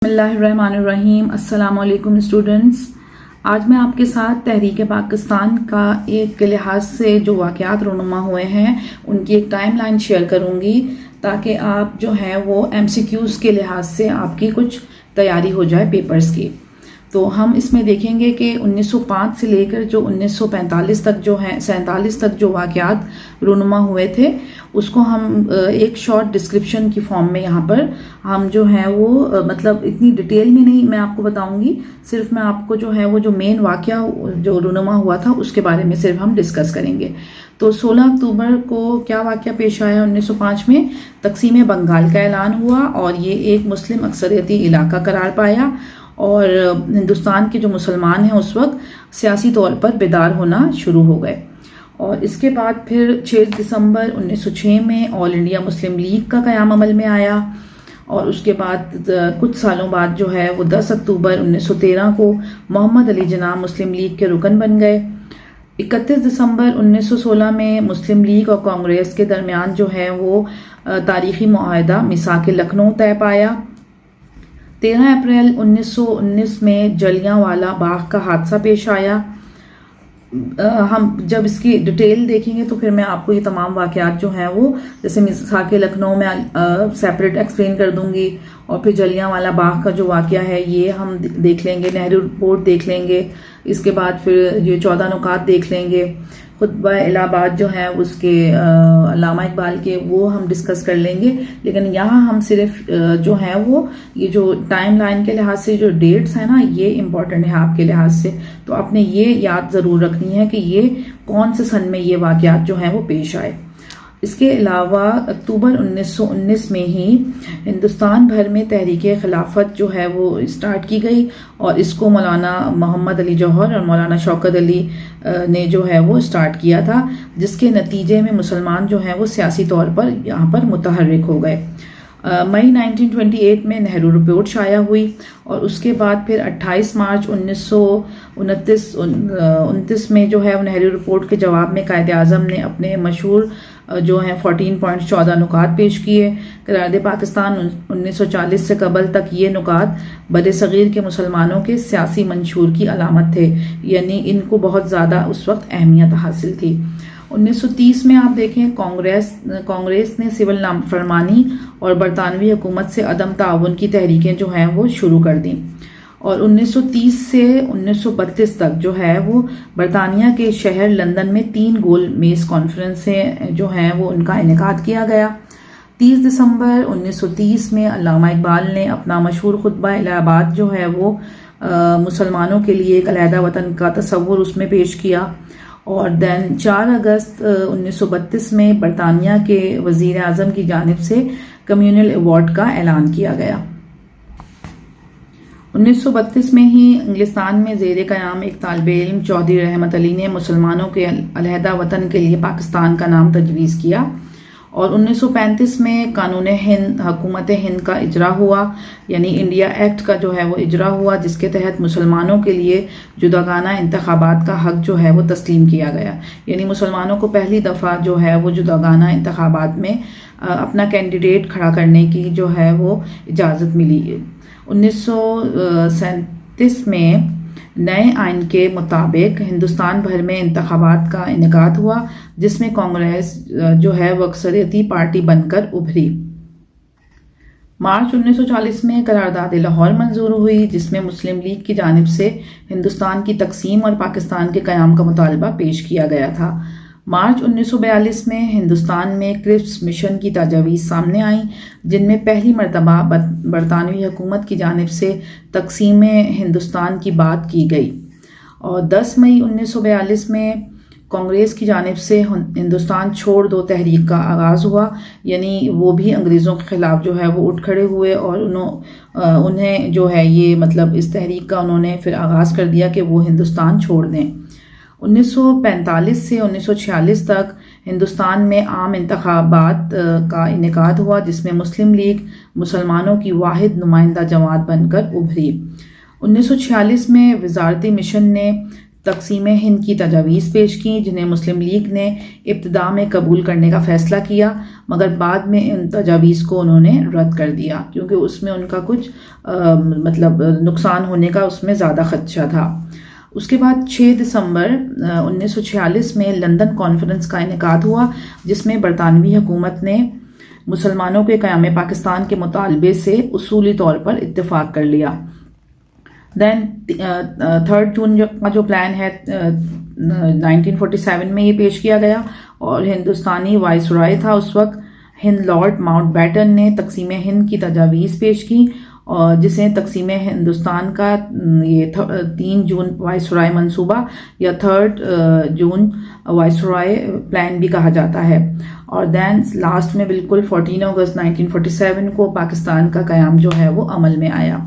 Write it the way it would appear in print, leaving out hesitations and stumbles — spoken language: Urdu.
بسم اللہ الرحمن الرحیم۔ السلام علیکم اسٹوڈنٹس، آج میں آپ کے ساتھ تحریک پاکستان کا ایک لحاظ سے جو واقعات رونما ہوئے ہیں ان کی ایک ٹائم لائن شیئر کروں گی تاکہ آپ جو ہیں وہ ایم سی کیوز کے لحاظ سے آپ کی کچھ تیاری ہو جائے پیپرز کی۔ تو ہم اس میں دیکھیں گے کہ 1905 سے لے کر جو 1945 تک جو ہیں 47 تک جو واقعات رونما ہوئے تھے اس کو ہم ایک شارٹ ڈسکرپشن کی فارم میں یہاں پر ہم جو ہیں وہ مطلب اتنی ڈیٹیل میں نہیں میں آپ کو بتاؤں گی، صرف میں آپ کو جو ہے وہ جو مین واقعہ جو رونما ہوا تھا اس کے بارے میں صرف ہم ڈسکس کریں گے۔ تو 16 اکتوبر کو کیا واقعہ پیش آیا 1905 میں؟ تقسیم بنگال کا اعلان ہوا اور یہ ایک مسلم اکثریتی علاقہ قرار پایا اور ہندوستان کے جو مسلمان ہیں اس وقت سیاسی طور پر بیدار ہونا شروع ہو گئے۔ اور اس کے بعد پھر 6 دسمبر 1906 میں آل انڈیا مسلم لیگ کا قیام عمل میں آیا اور اس کے بعد کچھ سالوں بعد جو ہے وہ 10 اکتوبر 1913 کو محمد علی جناح مسلم لیگ کے رکن بن گئے۔ 31 دسمبر 1916 میں مسلم لیگ اور کانگریس کے درمیان جو ہے وہ تاریخی معاہدہ میثاق لکھنؤ طے پایا۔ 13 اپریل 1919 میں جلیاں والا باغ کا حادثہ پیش آیا۔ ہم جب اس کی ڈیٹیل دیکھیں گے تو پھر میں آپ کو یہ تمام واقعات جو ہیں وہ جیسے میثاق لکھنؤ میں سیپریٹ ایکسپلین کر دوں گی، اور پھر جلیاں والا باغ کا جو واقعہ ہے یہ ہم دیکھ لیں گے، نہرو رپورٹ دیکھ لیں گے، اس کے بعد پھر یہ 14 نکات دیکھ لیں گے، خطبہ الہ آباد جو ہیں اس کے علامہ اقبال کے وہ ہم ڈسکس کر لیں گے۔ لیکن یہاں ہم صرف جو ہیں وہ یہ جو ٹائم لائن کے لحاظ سے جو ڈیٹس ہیں نا یہ امپورٹنٹ ہے آپ کے لحاظ سے، تو آپ نے یہ یاد ضرور رکھنی ہے کہ یہ کون سے سن میں یہ واقعات جو ہیں وہ پیش آئے۔ اس کے علاوہ اکتوبر 1919 میں ہی ہندوستان بھر میں تحریک خلافت جو ہے وہ اسٹارٹ کی گئی اور اس کو مولانا محمد علی جوہر اور مولانا شوکت علی نے جو ہے وہ اسٹارٹ کیا تھا، جس کے نتیجے میں مسلمان جو ہیں وہ سیاسی طور پر یہاں پر متحرک ہو گئے۔ مئی 1928 میں نہرو رپورٹ شائع ہوئی اور اس کے بعد پھر 28 مارچ 1929 میں جو ہے نہرو رپورٹ کے جواب میں قائد اعظم نے اپنے مشہور جو ہیں 14 پوائنٹس 14 نکات پیش کیے۔ قرارداد پاکستان 1940 سے قبل تک یہ نکات بر صغیر کے مسلمانوں کے سیاسی منشور کی علامت تھے، یعنی ان کو بہت زیادہ اس وقت اہمیت حاصل تھی۔ 1930 میں آپ دیکھیں کانگریس نے سول نافرمانی اور برطانوی حکومت سے عدم تعاون کی تحریکیں جو ہیں وہ شروع کر دیں، اور 1930 سے 1932 تک جو ہے وہ برطانیہ کے شہر لندن میں 3 گول میز کانفرنسیں جو ہیں وہ ان کا انعقاد کیا گیا۔ 30 دسمبر 1930 میں علامہ اقبال نے اپنا مشہور خطبہ الہ آباد جو ہے وہ مسلمانوں کے لیے ایک علیحدہ وطن کا تصور اس میں پیش کیا، اور 4 اگست 1932 میں برطانیہ کے وزیر اعظم کی جانب سے کمیونل ایوارڈ کا اعلان کیا گیا۔ 1932 میں ہی انگلستان میں زیر قیام ایک طالب علم چودھری رحمت علی نے مسلمانوں کے علیحدہ وطن کے لیے پاکستان کا نام تجویز کیا، اور 1935 میں قانون ہند حکومت ہند کا اجرا ہوا، یعنی انڈیا ایکٹ کا جو ہے وہ اجرا ہوا، جس کے تحت مسلمانوں کے لیے جداگانہ انتخابات کا حق جو ہے وہ تسلیم کیا گیا، یعنی مسلمانوں کو پہلی دفعہ جو ہے وہ جداگانہ انتخابات میں اپنا کینڈیڈیٹ کھڑا کرنے کی جو ہے وہ اجازت ملی۔ 1937 میں نئے آئین کے مطابق ہندوستان بھر میں انتخابات کا انعقاد ہوا، جس میں کانگریس جو ہے وہ اکثریتی پارٹی بن کر ابھری۔ مارچ 1940 میں قرارداد لاہور منظور ہوئی، جس میں مسلم لیگ کی جانب سے ہندوستان کی تقسیم اور پاکستان کے قیام کا مطالبہ پیش کیا گیا تھا۔ مارچ 1942 میں ہندوستان میں کرپس مشن کی تجاویز سامنے آئیں، جن میں پہلی مرتبہ برطانوی حکومت کی جانب سے تقسیم ہندوستان کی بات کی گئی، اور 10 مئی 1942 میں کانگریس کی جانب سے ہندوستان چھوڑ دو تحریک کا آغاز ہوا، یعنی وہ بھی انگریزوں کے خلاف جو ہے وہ اٹھ کھڑے ہوئے اور انہیں جو ہے یہ مطلب اس تحریک کا انہوں نے پھر آغاز کر دیا کہ وہ ہندوستان چھوڑ دیں۔ 1945 سے 1946 تک ہندوستان میں عام انتخابات کا انعقاد ہوا، جس میں مسلم لیگ مسلمانوں کی واحد نمائندہ جماعت بن کر ابھری۔ 1946 میں وزارتی مشن نے تقسیم ہند کی تجاویز پیش کی جنہیں مسلم لیگ نے ابتدا میں قبول کرنے کا فیصلہ کیا، مگر بعد میں ان تجاویز کو انہوں نے رد کر دیا کیونکہ اس میں ان کا کچھ نقصان ہونے کا اس میں زیادہ خدشہ تھا۔ اس کے بعد 6 دسمبر 1946 میں لندن کانفرنس کا انعقاد ہوا، جس میں برطانوی حکومت نے مسلمانوں کے قیام پاکستان کے مطالبے سے اصولی طور پر اتفاق کر لیا۔ دین 3 جون کا جو پلان ہے 1947 میں یہ پیش کیا گیا، اور ہندوستانی وائس رائے تھا اس وقت ہند لارڈ ماؤنٹ بیٹن نے تقسیم ہند کی تجاویز پیش کی، اور جسے تقسیم ہندوستان کا یہ 3 جون وائس رائے منصوبہ یا 3 جون وائس رائے پلان بھی کہا جاتا ہے۔ اور دین لاسٹ میں بالکل 14 اگست 1947 کو پاکستان کا قیام جو ہے وہ عمل میں آیا۔